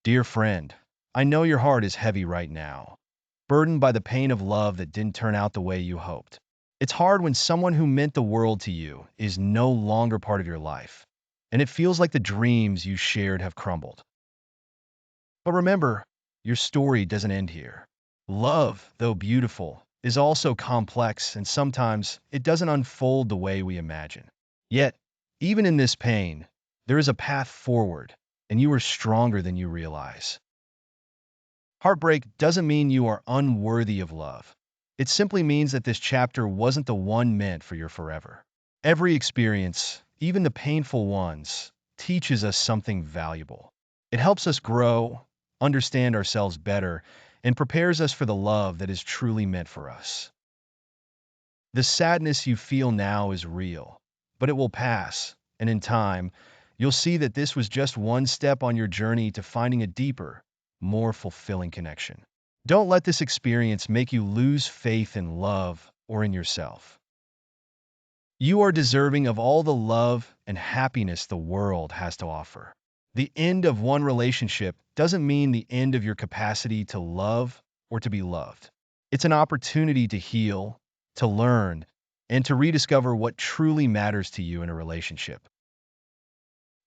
Dear friend, I know your heart is heavy right now, burdened by the pain of love that didn't turn out the way you hoped. It's hard when someone who meant the world to you is no longer part of your life, and it feels like the dreams you shared have crumbled. But remember, your story doesn't end here. Love, though beautiful, is also complex, and sometimes it doesn't unfold the way we imagine. Yet, even in this pain, there is a path forward, and you are stronger than you realize. Heartbreak doesn't mean you are unworthy of love. It simply means that this chapter wasn't the one meant for your forever. Every experience, even the painful ones, teaches us something valuable. It helps us grow, understand ourselves better, and prepares us for the love that is truly meant for us. The sadness you feel now is real, but it will pass, and in time, you'll see that this was just one step on your journey to finding a deeper, more fulfilling connection. Don't let this experience make you lose faith in love or in yourself. You are deserving of all the love and happiness the world has to offer. The end of one relationship doesn't mean the end of your capacity to love or to be loved. It's an opportunity to heal, to learn, and to rediscover what truly matters to you in a relationship.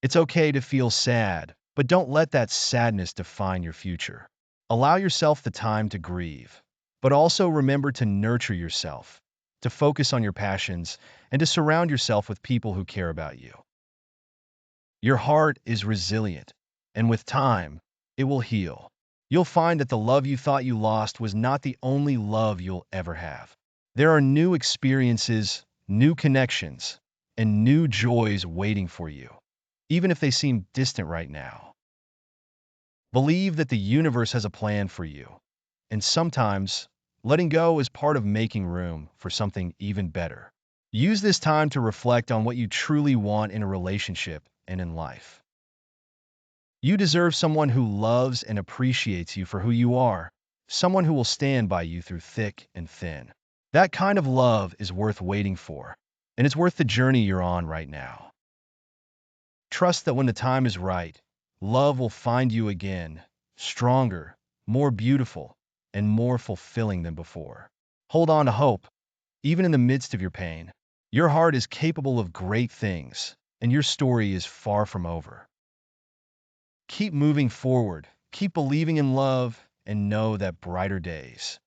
It's okay to feel sad, but don't let that sadness define your future. Allow yourself the time to grieve, but also remember to nurture yourself, to focus on your passions, and to surround yourself with people who care about you. Your heart is resilient, and with time, it will heal. You'll find that the love you thought you lost was not the only love you'll ever have. There are new experiences, new connections, and new joys waiting for you, even if they seem distant right now. Believe that the universe has a plan for you, and sometimes letting go is part of making room for something even better. Use this time to reflect on what you truly want in a relationship and in life. You deserve someone who loves and appreciates you for who you are, someone who will stand by you through thick and thin. That kind of love is worth waiting for, and it's worth the journey you're on right now. Trust that when the time is right, love will find you again, stronger, more beautiful, and more fulfilling than before. Hold on to hope, even in the midst of your pain. Your heart is capable of great things, and your story is far from over. Keep moving forward, keep believing in love, and know that brighter days